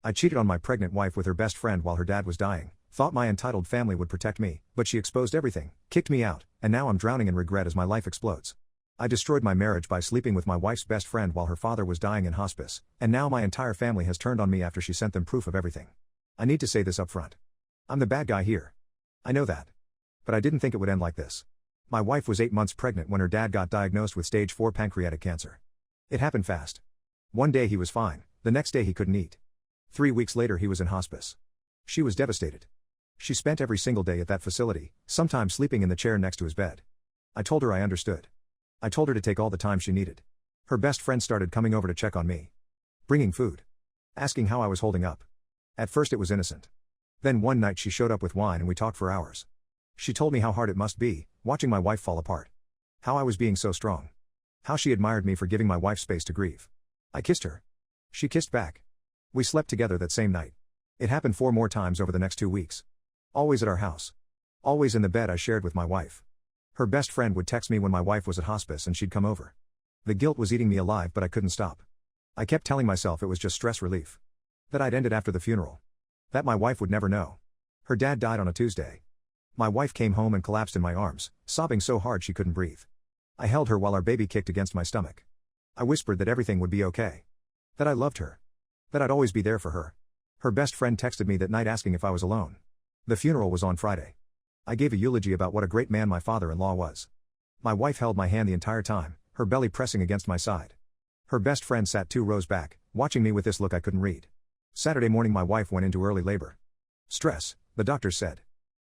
I cheated on my pregnant wife with her best friend while her dad was dying, thought my entitled family would protect me, but she exposed everything, kicked me out, and now I'm drowning in regret as my life explodes. I destroyed my marriage by sleeping with my wife's best friend while her father was dying in hospice, and now my entire family has turned on me after she sent them proof of everything. I need to say this up front. I'm the bad guy here. I know that. But I didn't think it would end like this. My wife was 8 months pregnant when her dad got diagnosed with stage 4 pancreatic cancer. It happened fast. One day he was fine, the next day he couldn't eat. 3 weeks later he was in hospice. She was devastated. She spent every single day at that facility, sometimes sleeping in the chair next to his bed. I told her I understood. I told her to take all the time she needed. Her best friend started coming over to check on me. Bringing food. Asking how I was holding up. At first it was innocent. Then one night she showed up with wine and we talked for hours. She told me how hard it must be, watching my wife fall apart. How I was being so strong. How she admired me for giving my wife space to grieve. I kissed her. She kissed back. We slept together that same night. It happened 4 more times over the next 2 weeks. Always at our house. Always in the bed I shared with my wife. Her best friend would text me when my wife was at hospice and she'd come over. The guilt was eating me alive, but I couldn't stop. I kept telling myself it was just stress relief. That I'd end it after the funeral. That my wife would never know. Her dad died on a Tuesday. My wife came home and collapsed in my arms, sobbing so hard she couldn't breathe. I held her while our baby kicked against my stomach. I whispered that everything would be okay. That I loved her. That I'd always be there for her. Her best friend texted me that night asking if I was alone. The funeral was on Friday. I gave a eulogy about what a great man my father-in-law was. My wife held my hand the entire time, her belly pressing against my side. Her best friend sat 2 rows back, watching me with this look I couldn't read. Saturday morning my wife went into early labor. Stress, the doctors said.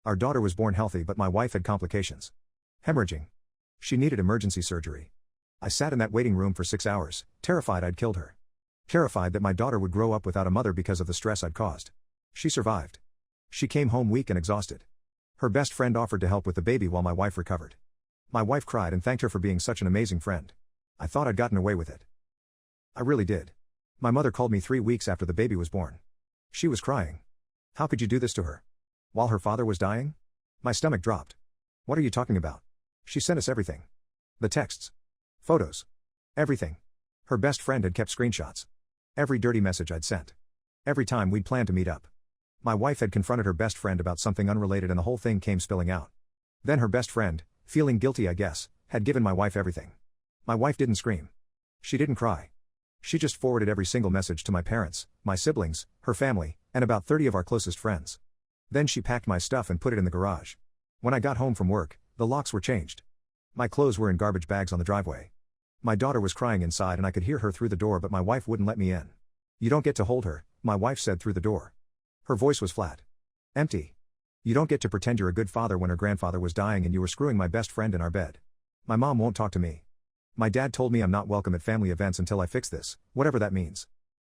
Our daughter was born healthy but my wife had complications. Hemorrhaging. She needed emergency surgery. I sat in that waiting room for 6 hours, terrified I'd killed her. Terrified that my daughter would grow up without a mother because of the stress I'd caused. She survived. She came home weak and exhausted. Her best friend offered to help with the baby while my wife recovered. My wife cried and thanked her for being such an amazing friend. I thought I'd gotten away with it. I really did. My mother called me 3 weeks after the baby was born. She was crying. How could you do this to her? While her father was dying? My stomach dropped. What are you talking about? She sent us everything. The texts. Photos. Everything. Her best friend had kept screenshots. Every dirty message I'd sent. Every time we'd planned to meet up. My wife had confronted her best friend about something unrelated and the whole thing came spilling out. Then her best friend, feeling guilty I guess, had given my wife everything. My wife didn't scream. She didn't cry. She just forwarded every single message to my parents, my siblings, her family, and about 30 of our closest friends. Then she packed my stuff and put it in the garage. When I got home from work, the locks were changed. My clothes were in garbage bags on the driveway. My daughter was crying inside and I could hear her through the door but my wife wouldn't let me in. You don't get to hold her, my wife said through the door. Her voice was flat. Empty. You don't get to pretend you're a good father when her grandfather was dying and you were screwing my best friend in our bed. My mom won't talk to me. My dad told me I'm not welcome at family events until I fix this, whatever that means.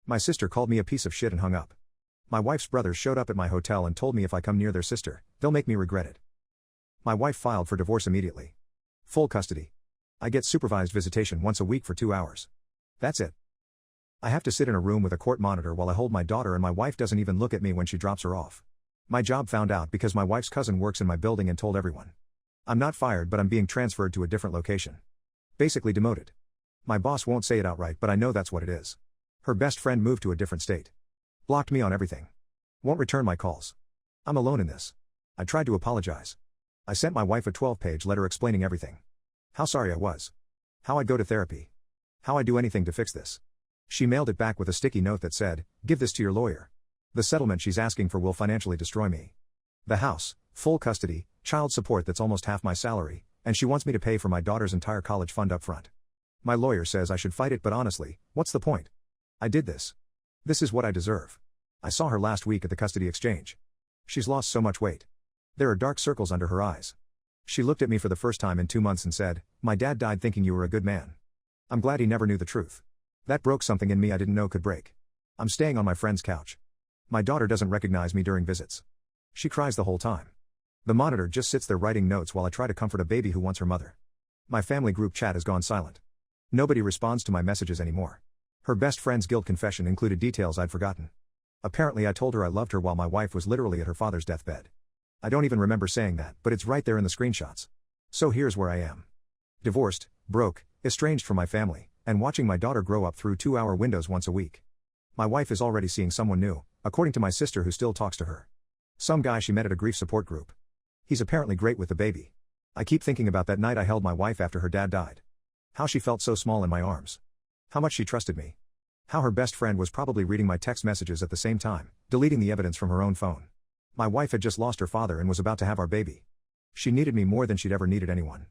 My sister called me a piece of shit and hung up. My wife's brothers showed up at my hotel and told me if I come near their sister, they'll make me regret it. My wife filed for divorce immediately. Full custody. I get supervised visitation once a week for 2 hours. That's it. I have to sit in a room with a court monitor while I hold my daughter and my wife doesn't even look at me when she drops her off. My job found out because my wife's cousin works in my building and told everyone. I'm not fired but I'm being transferred to a different location. Basically demoted. My boss won't say it outright but I know that's what it is. Her best friend moved to a different state. Blocked me on everything. Won't return my calls. I'm alone in this. I tried to apologize. I sent my wife a 12-page letter explaining everything. How sorry I was. How I'd go to therapy. How I'd do anything to fix this. She mailed it back with a sticky note that said, "Give this to your lawyer. The settlement she's asking for will financially destroy me. The house, full custody, child support that's almost half my salary, and she wants me to pay for my daughter's entire college fund up front. My lawyer says I should fight it but honestly, what's the point? I did this. This is what I deserve." I saw her last week at the custody exchange. She's lost so much weight. There are dark circles under her eyes. She looked at me for the first time in 2 months and said, "My dad died thinking you were a good man. I'm glad he never knew the truth. That broke something in me I didn't know could break. I'm staying on my friend's couch. My daughter doesn't recognize me during visits. She cries the whole time. The monitor just sits there writing notes while I try to comfort a baby who wants her mother. My family group chat has gone silent. Nobody responds to my messages anymore. Her best friend's guilt confession included details I'd forgotten. Apparently I told her I loved her while my wife was literally at her father's deathbed. I don't even remember saying that, but it's right there in the screenshots. So here's where I am. Divorced, broke, estranged from my family, and watching my daughter grow up through 2-hour windows once a week. My wife is already seeing someone new, according to my sister who still talks to her. Some guy she met at a grief support group. He's apparently great with the baby. I keep thinking about that night I held my wife after her dad died. How she felt so small in my arms. How much she trusted me. How her best friend was probably reading my text messages at the same time, deleting the evidence from her own phone. My wife had just lost her father and was about to have our baby. She needed me more than she'd ever needed anyone.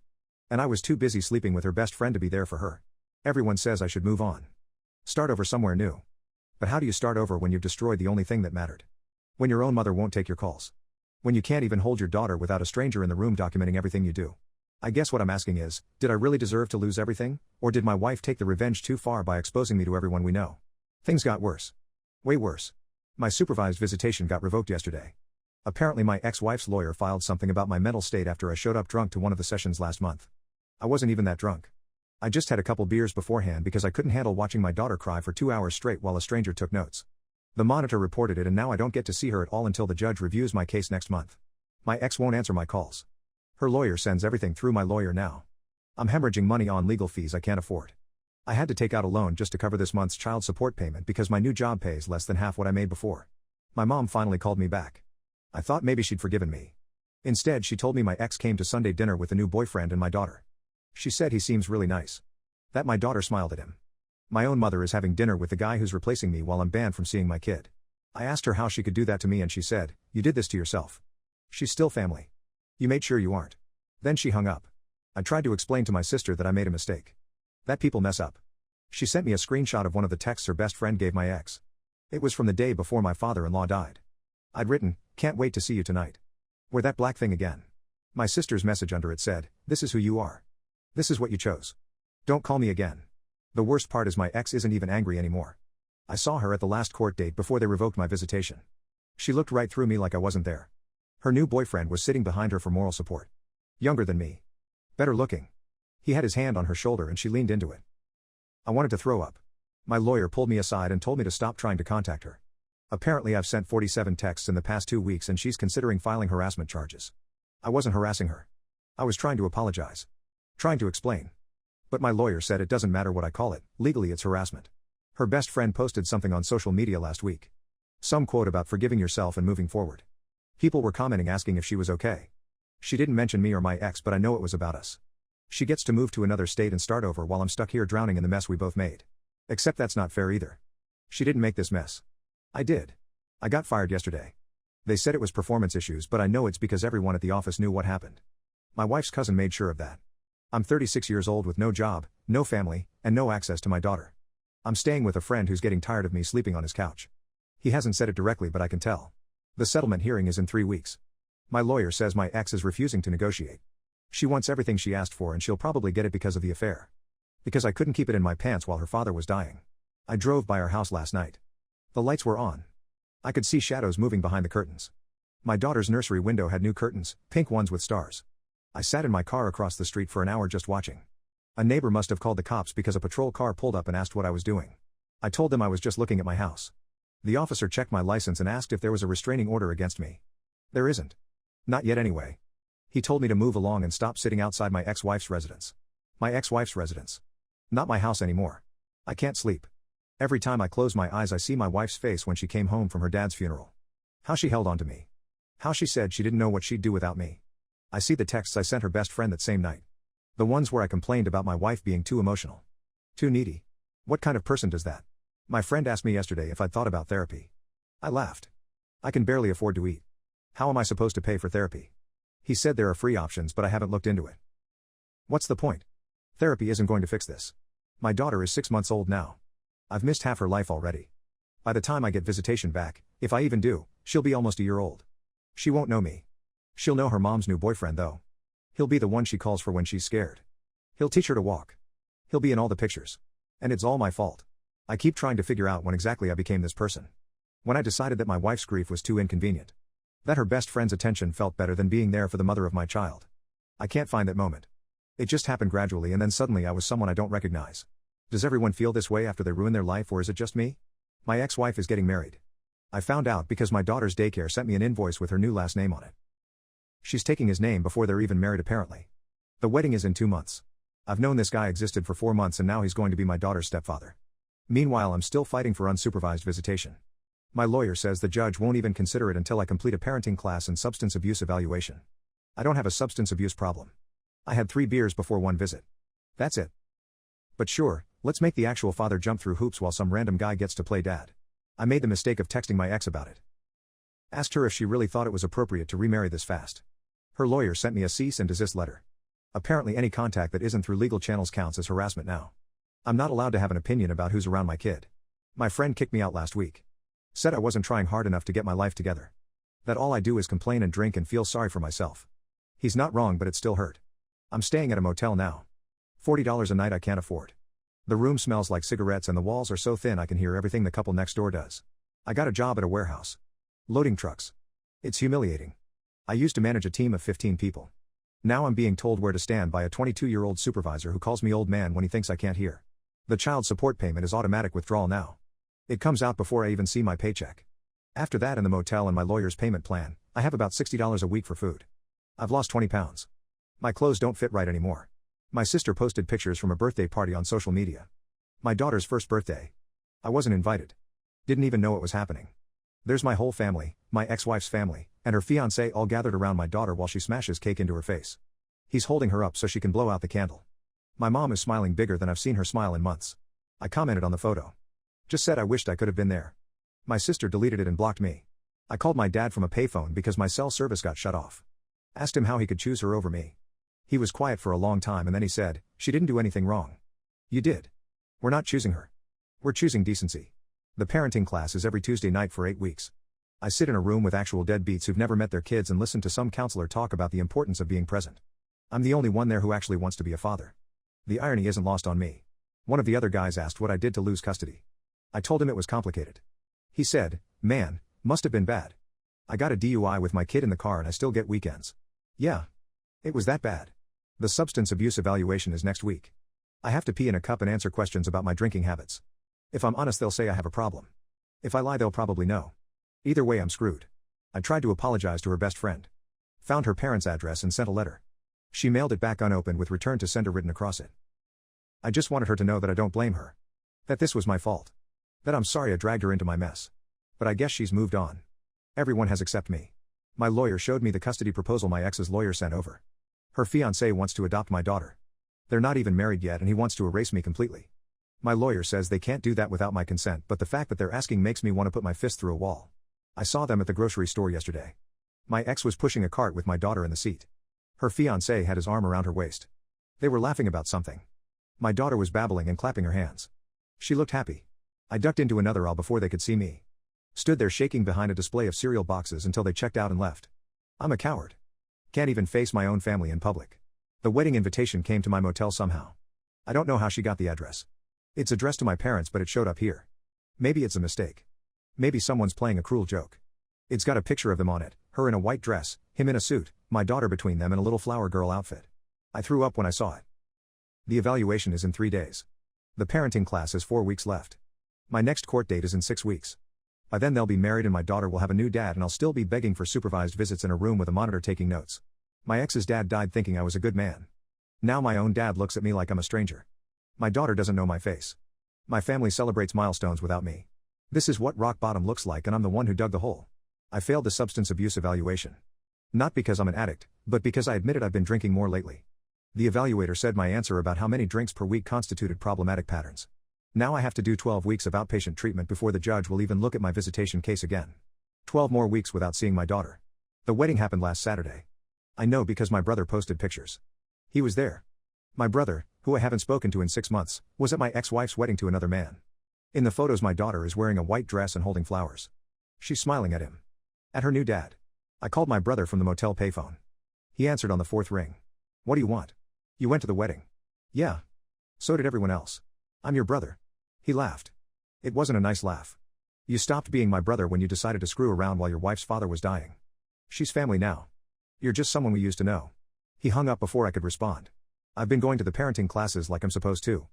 And I was too busy sleeping with her best friend to be there for her. Everyone says I should move on. Start over somewhere new. But how do you start over when you've destroyed the only thing that mattered? When your own mother won't take your calls. When you can't even hold your daughter without a stranger in the room documenting everything you do. I guess what I'm asking is, did I really deserve to lose everything, or did my wife take the revenge too far by exposing me to everyone we know? Things got worse. Way worse. My supervised visitation got revoked yesterday. Apparently my ex-wife's lawyer filed something about my mental state after I showed up drunk to one of the sessions last month. I wasn't even that drunk. I just had a couple beers beforehand because I couldn't handle watching my daughter cry for 2 hours straight while a stranger took notes. The monitor reported it and now I don't get to see her at all until the judge reviews my case next month. My ex won't answer my calls. Her lawyer sends everything through my lawyer now. I'm hemorrhaging money on legal fees I can't afford. I had to take out a loan just to cover this month's child support payment because my new job pays less than half what I made before. My mom finally called me back. I thought maybe she'd forgiven me. Instead, she told me my ex came to Sunday dinner with a new boyfriend and my daughter. She said he seems really nice. That my daughter smiled at him. My own mother is having dinner with the guy who's replacing me while I'm banned from seeing my kid. I asked her how she could do that to me and she said, "You did this to yourself. She's still family. You made sure you aren't." Then she hung up. I tried to explain to my sister that I made a mistake. That people mess up. She sent me a screenshot of one of the texts her best friend gave my ex. It was from the day before my father-in-law died. I'd written, "Can't wait to see you tonight." Wear that black thing again. My sister's message under it said, "This is who you are. This is what you chose. Don't call me again." The worst part is my ex isn't even angry anymore. I saw her at the last court date before they revoked my visitation. She looked right through me like I wasn't there. Her new boyfriend was sitting behind her for moral support. Younger than me. Better looking. He had his hand on her shoulder and she leaned into it. I wanted to throw up. My lawyer pulled me aside and told me to stop trying to contact her. Apparently I've sent 47 texts in the past 2 weeks and she's considering filing harassment charges. I wasn't harassing her. I was trying to apologize. Trying to explain. But my lawyer said it doesn't matter what I call it, legally it's harassment. Her best friend posted something on social media last week. Some quote about forgiving yourself and moving forward. People were commenting asking if she was okay. She didn't mention me or my ex, but I know it was about us. She gets to move to another state and start over while I'm stuck here drowning in the mess we both made. Except that's not fair either. She didn't make this mess. I did. I got fired yesterday. They said it was performance issues, but I know it's because everyone at the office knew what happened. My wife's cousin made sure of that. I'm 36 years old with no job, no family, and no access to my daughter. I'm staying with a friend who's getting tired of me sleeping on his couch. He hasn't said it directly, but I can tell. The settlement hearing is in 3 weeks. My lawyer says my ex is refusing to negotiate. She wants everything she asked for and she'll probably get it because of the affair. Because I couldn't keep it in my pants while her father was dying. I drove by our house last night. The lights were on. I could see shadows moving behind the curtains. My daughter's nursery window had new curtains, pink ones with stars. I sat in my car across the street for an hour just watching. A neighbor must have called the cops because a patrol car pulled up and asked what I was doing. I told them I was just looking at my house. The officer checked my license and asked if there was a restraining order against me. There isn't. Not yet anyway. He told me to move along and stop sitting outside my ex-wife's residence. My ex-wife's residence. Not my house anymore. I can't sleep. Every time I close my eyes I see my wife's face when she came home from her dad's funeral. How she held on to me. How she said she didn't know what she'd do without me. I see the texts I sent her best friend that same night. The ones where I complained about my wife being too emotional. Too needy. What kind of person does that? My friend asked me yesterday if I'd thought about therapy. I laughed. I can barely afford to eat. How am I supposed to pay for therapy? He said there are free options, but I haven't looked into it. What's the point? Therapy isn't going to fix this. My daughter is 6 months old now. I've missed half her life already. By the time I get visitation back, if I even do, she'll be almost a year old. She won't know me. She'll know her mom's new boyfriend though. He'll be the one she calls for when she's scared. He'll teach her to walk. He'll be in all the pictures. And it's all my fault. I keep trying to figure out when exactly I became this person. When I decided that my wife's grief was too inconvenient. That her best friend's attention felt better than being there for the mother of my child. I can't find that moment. It just happened gradually and then suddenly I was someone I don't recognize. Does everyone feel this way after they ruin their life, or is it just me? My ex-wife is getting married. I found out because my daughter's daycare sent me an invoice with her new last name on it. She's taking his name before they're even married apparently. The wedding is in 2 months. I've known this guy existed for 4 months and now he's going to be my daughter's stepfather. Meanwhile I'm still fighting for unsupervised visitation. My lawyer says the judge won't even consider it until I complete a parenting class and substance abuse evaluation. I don't have a substance abuse problem. I had 3 beers before one visit. That's it. But sure, let's make the actual father jump through hoops while some random guy gets to play dad. I made the mistake of texting my ex about it. Asked her if she really thought it was appropriate to remarry this fast. Her lawyer sent me a cease and desist letter. Apparently any contact that isn't through legal channels counts as harassment now. I'm not allowed to have an opinion about who's around my kid. My friend kicked me out last week. Said I wasn't trying hard enough to get my life together. That all I do is complain and drink and feel sorry for myself. He's not wrong, but it still hurt. I'm staying at a motel now. $40 a night I can't afford. The room smells like cigarettes and the walls are so thin I can hear everything the couple next door does. I got a job at a warehouse. Loading trucks. It's humiliating. I used to manage a team of 15 people. Now I'm being told where to stand by a 22-year-old supervisor who calls me old man when he thinks I can't hear. The child support payment is automatic withdrawal now. It comes out before I even see my paycheck. After that, in the motel and my lawyer's payment plan, I have about $60 a week for food. I've lost 20 pounds. My clothes don't fit right anymore. My sister posted pictures from a birthday party on social media. My daughter's first birthday. I wasn't invited. Didn't even know it was happening. There's my whole family, my ex-wife's family, and her fiancé all gathered around my daughter while she smashes cake into her face. He's holding her up so she can blow out the candle. My mom is smiling bigger than I've seen her smile in months. I commented on the photo. Just said I wished I could have been there. My sister deleted it and blocked me. I called my dad from a payphone because my cell service got shut off. Asked him how he could choose her over me. He was quiet for a long time and then he said, "She didn't do anything wrong." You did. We're not choosing her. We're choosing decency. The parenting class is every Tuesday night for 8 weeks. I sit in a room with actual deadbeats who've never met their kids and listen to some counselor talk about the importance of being present. I'm the only one there who actually wants to be a father. The irony isn't lost on me. One of the other guys asked what I did to lose custody. I told him it was complicated. He said, "Man, must have been bad. I got a DUI with my kid in the car and I still get weekends." Yeah. It was that bad. The substance abuse evaluation is next week. I have to pee in a cup and answer questions about my drinking habits. If I'm honest, they'll say I have a problem. If I lie, they'll probably know. Either way, I'm screwed. I tried to apologize to her best friend. Found her parents' address and sent a letter. She mailed it back unopened with return to sender written across it. I just wanted her to know that I don't blame her. That this was my fault. That I'm sorry I dragged her into my mess. But I guess she's moved on. Everyone has except me. My lawyer showed me the custody proposal my ex's lawyer sent over. Her fiancé wants to adopt my daughter. They're not even married yet and he wants to erase me completely. My lawyer says they can't do that without my consent, but the fact that they're asking makes me want to put my fist through a wall. I saw them at the grocery store yesterday. My ex was pushing a cart with my daughter in the seat. Her fiancé had his arm around her waist. They were laughing about something. My daughter was babbling and clapping her hands. She looked happy. I ducked into another aisle before they could see me. Stood there shaking behind a display of cereal boxes until they checked out and left. I'm a coward. Can't even face my own family in public. The wedding invitation came to my motel somehow. I don't know how she got the address. It's addressed to my parents, but it showed up here. Maybe it's a mistake. Maybe someone's playing a cruel joke. It's got a picture of them on it, her in a white dress, him in a suit, my daughter between them in a little flower girl outfit. I threw up when I saw it. The evaluation is in 3 days. The parenting class has 4 weeks left. My next court date is in 6 weeks. By then they'll be married and my daughter will have a new dad and I'll still be begging for supervised visits in a room with a monitor taking notes. My ex's dad died thinking I was a good man. Now my own dad looks at me like I'm a stranger. My daughter doesn't know my face. My family celebrates milestones without me. This is what rock bottom looks like and I'm the one who dug the hole. I failed the substance abuse evaluation. Not because I'm an addict, but because I admitted I've been drinking more lately. The evaluator said my answer about how many drinks per week constituted problematic patterns. Now I have to do 12 weeks of outpatient treatment before the judge will even look at my visitation case again. 12 more weeks without seeing my daughter. The wedding happened last Saturday. I know because my brother posted pictures. He was there. My brother, who I haven't spoken to in 6 months, was at my ex-wife's wedding to another man. In the photos my daughter is wearing a white dress and holding flowers. She's smiling at him. At her new dad. I called my brother from the motel payphone. He answered on the 4th ring. "What do you want? You went to the wedding." "Yeah. So did everyone else. I'm your brother." He laughed. It wasn't a nice laugh. "You stopped being my brother when you decided to screw around while your wife's father was dying. She's family now. You're just someone we used to know." He hung up before I could respond. I've been going to the parenting classes like I'm supposed to.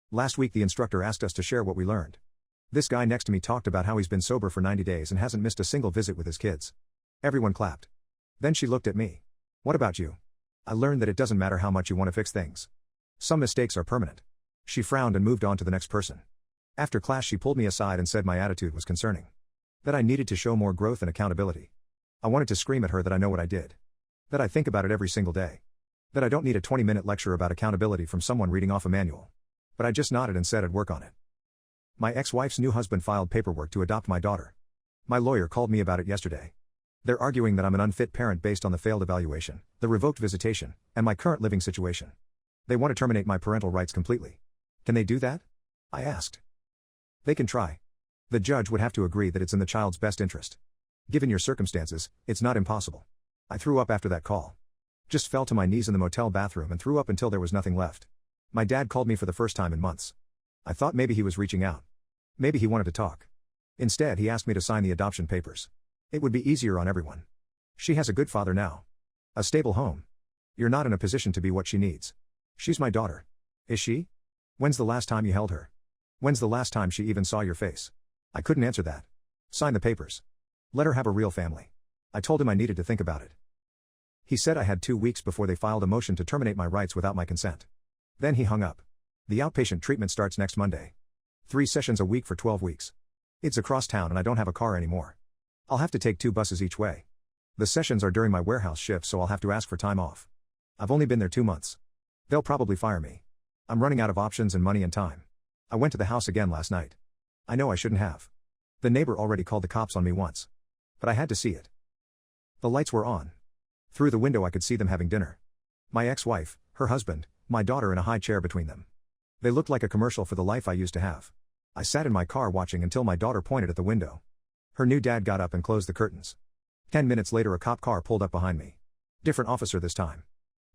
Last week the instructor asked us to share what we learned. This guy next to me talked about how he's been sober for 90 days and hasn't missed a single visit with his kids. Everyone clapped. Then she looked at me. "What about you?" I learned that it doesn't matter how much you want to fix things. Some mistakes are permanent. She frowned and moved on to the next person. After class she pulled me aside and said my attitude was concerning. That I needed to show more growth and accountability. I wanted to scream at her that I know what I did. That I think about it every single day. That I don't need a 20-minute lecture about accountability from someone reading off a manual. But I just nodded and said I'd work on it. My ex-wife's new husband filed paperwork to adopt my daughter. My lawyer called me about it yesterday. They're arguing that I'm an unfit parent based on the failed evaluation, the revoked visitation, and my current living situation. They want to terminate my parental rights completely. Can they do that? I asked. They can try. The judge would have to agree that it's in the child's best interest. Given your circumstances, it's not impossible. I threw up after that call. Just fell to my knees in the motel bathroom and threw up until there was nothing left. My dad called me for the first time in months. I thought maybe he was reaching out. Maybe he wanted to talk. Instead, he asked me to sign the adoption papers. It would be easier on everyone. She has a good father now. A stable home. You're not in a position to be what she needs. She's my daughter. Is she? When's the last time you held her? When's the last time she even saw your face? I couldn't answer that. Sign the papers. Let her have a real family. I told him I needed to think about it. He said I had 2 weeks before they filed a motion to terminate my rights without my consent. Then he hung up. The outpatient treatment starts next Monday. 3 sessions a week for 12 weeks. It's across town and I don't have a car anymore. I'll have to take 2 buses each way. The sessions are during my warehouse shift, so I'll have to ask for time off. I've only been there 2 months. They'll probably fire me. I'm running out of options and money and time. I went to the house again last night. I know I shouldn't have. The neighbor already called the cops on me once. But I had to see it. The lights were on. Through the window I could see them having dinner. My ex-wife, her husband, my daughter in a high chair between them. They looked like a commercial for the life I used to have. I sat in my car watching until my daughter pointed at the window. Her new dad got up and closed the curtains. 10 minutes later a cop car pulled up behind me. Different officer this time.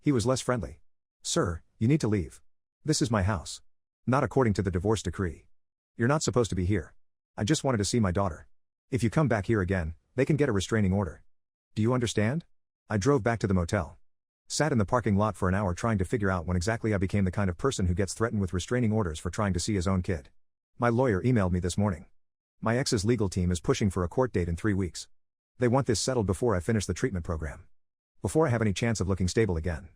He was less friendly. Sir, you need to leave. This is my house. Not according to the divorce decree. You're not supposed to be here. I just wanted to see my daughter. If you come back here again, they can get a restraining order. Do you understand? I drove back to the motel. Sat in the parking lot for an hour trying to figure out when exactly I became the kind of person who gets threatened with restraining orders for trying to see his own kid. My lawyer emailed me this morning. My ex's legal team is pushing for a court date in 3 weeks. They want this settled before I finish the treatment program. Before I have any chance of looking stable again.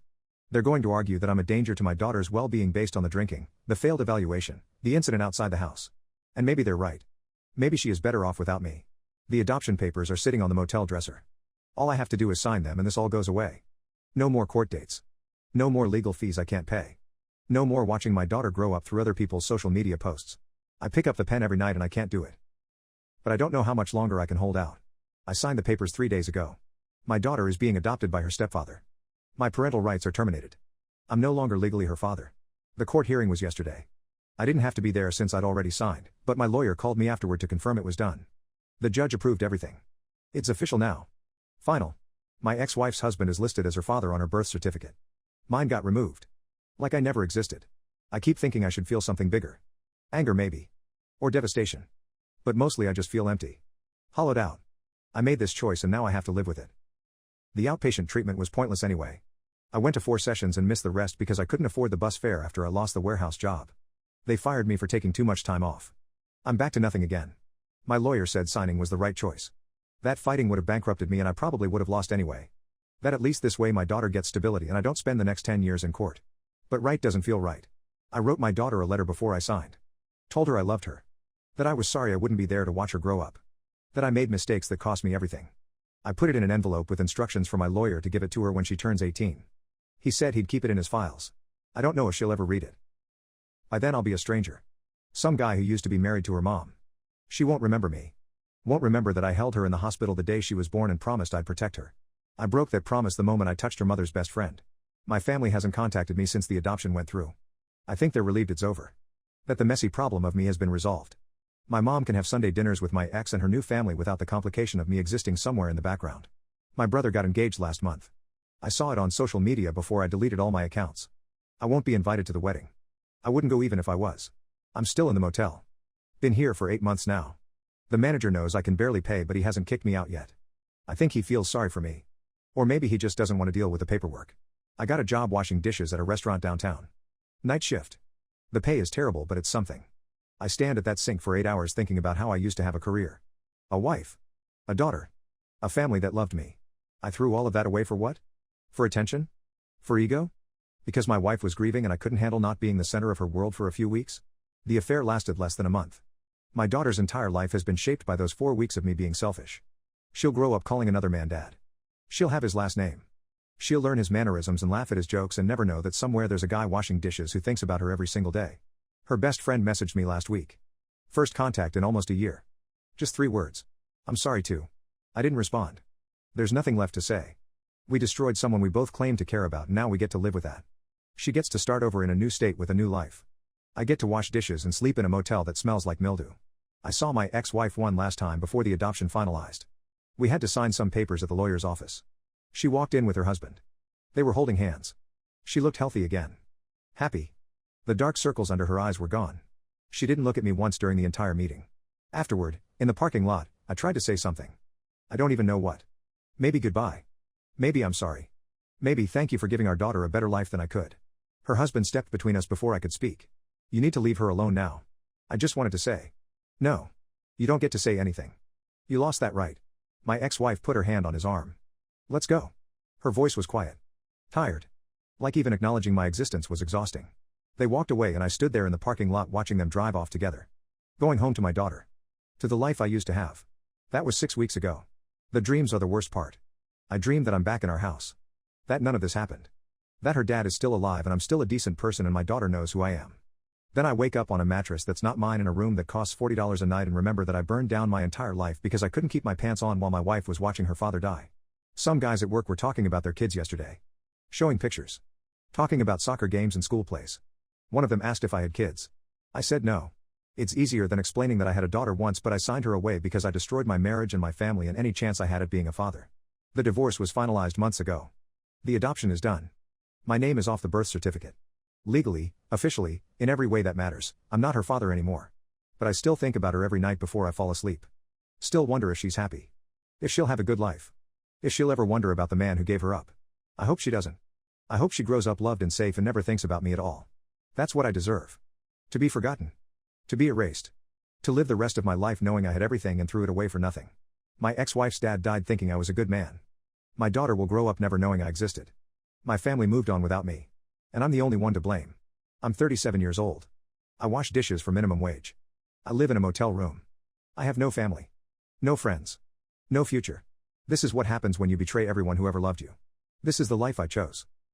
They're going to argue that I'm a danger to my daughter's well-being based on the drinking, the failed evaluation, the incident outside the house. And maybe they're right. Maybe she is better off without me. The adoption papers are sitting on the motel dresser. All I have to do is sign them and this all goes away. No more court dates. No more legal fees I can't pay. No more watching my daughter grow up through other people's social media posts. I pick up the pen every night and I can't do it. But I don't know how much longer I can hold out. I signed the papers 3 days ago. My daughter is being adopted by her stepfather. My parental rights are terminated. I'm no longer legally her father. The court hearing was yesterday. I didn't have to be there since I'd already signed, but my lawyer called me afterward to confirm it was done. The judge approved everything. It's official now. Final. My ex-wife's husband is listed as her father on her birth certificate. Mine got removed. Like I never existed. I keep thinking I should feel something bigger. Anger maybe. Or devastation. But mostly I just feel empty. Hollowed out. I made this choice and now I have to live with it. The outpatient treatment was pointless anyway. I went to 4 sessions and missed the rest because I couldn't afford the bus fare after I lost the warehouse job. They fired me for taking too much time off. I'm back to nothing again. My lawyer said signing was the right choice. That fighting would have bankrupted me and I probably would have lost anyway. That at least this way my daughter gets stability and I don't spend the next 10 years in court. But right doesn't feel right. I wrote my daughter a letter before I signed. Told her I loved her. That I was sorry I wouldn't be there to watch her grow up. That I made mistakes that cost me everything. I put it in an envelope with instructions for my lawyer to give it to her when she turns 18. He said he'd keep it in his files. I don't know if she'll ever read it. By then I'll be a stranger. Some guy who used to be married to her mom. She won't remember me. Won't remember that I held her in the hospital the day she was born and promised I'd protect her. I broke that promise the moment I touched her mother's best friend. My family hasn't contacted me since the adoption went through. I think they're relieved it's over. That the messy problem of me has been resolved. My mom can have Sunday dinners with my ex and her new family without the complication of me existing somewhere in the background. My brother got engaged last month. I saw it on social media before I deleted all my accounts. I won't be invited to the wedding. I wouldn't go even if I was. I'm still in the motel. Been here for 8 months now. The manager knows I can barely pay but he hasn't kicked me out yet. I think he feels sorry for me. Or maybe he just doesn't want to deal with the paperwork. I got a job washing dishes at a restaurant downtown. Night shift. The pay is terrible but it's something. I stand at that sink for 8 hours thinking about how I used to have a career. A wife. A daughter. A family that loved me. I threw all of that away for what? For attention? For ego? Because my wife was grieving and I couldn't handle not being the center of her world for a few weeks? The affair lasted less than a month. My daughter's entire life has been shaped by those 4 weeks of me being selfish. She'll grow up calling another man dad. She'll have his last name. She'll learn his mannerisms and laugh at his jokes and never know that somewhere there's a guy washing dishes who thinks about her every single day. Her best friend messaged me last week. First contact in almost a year. Just 3 words. I'm sorry too. I didn't respond. There's nothing left to say. We destroyed someone we both claimed to care about and now we get to live with that. She gets to start over in a new state with a new life. I get to wash dishes and sleep in a motel that smells like mildew. I saw my ex-wife one last time before the adoption finalized. We had to sign some papers at the lawyer's office. She walked in with her husband. They were holding hands. She looked healthy again. Happy. The dark circles under her eyes were gone. She didn't look at me once during the entire meeting. Afterward, in the parking lot, I tried to say something. I don't even know what. Maybe goodbye. Maybe I'm sorry. Maybe thank you for giving our daughter a better life than I could. Her husband stepped between us before I could speak. You need to leave her alone now. I just wanted to say. No. You don't get to say anything. You lost that right. My ex-wife put her hand on his arm. Let's go. Her voice was quiet. Tired. Like even acknowledging my existence was exhausting. They walked away and I stood there in the parking lot watching them drive off together. Going home to my daughter. To the life I used to have. That was 6 weeks ago. The dreams are the worst part. I dreamed that I'm back in our house. That none of this happened. That her dad is still alive and I'm still a decent person and my daughter knows who I am. Then I wake up on a mattress that's not mine in a room that costs $40 a night and remember that I burned down my entire life because I couldn't keep my pants on while my wife was watching her father die. Some guys at work were talking about their kids yesterday. Showing pictures. Talking about soccer games and school plays. One of them asked if I had kids. I said no. It's easier than explaining that I had a daughter once but I signed her away because I destroyed my marriage and my family and any chance I had at being a father. The divorce was finalized months ago. The adoption is done. My name is off the birth certificate. Legally, officially, in every way that matters, I'm not her father anymore. But I still think about her every night before I fall asleep. Still wonder if she's happy. If she'll have a good life. If she'll ever wonder about the man who gave her up. I hope she doesn't. I hope she grows up loved and safe and never thinks about me at all. That's what I deserve. To be forgotten. To be erased. To live the rest of my life knowing I had everything and threw it away for nothing. My ex-wife's dad died thinking I was a good man. My daughter will grow up never knowing I existed. My family moved on without me. And I'm the only one to blame. I'm 37 years old. I wash dishes for minimum wage. I live in a motel room. I have no family. No friends. No future. This is what happens when you betray everyone who ever loved you. This is the life I chose.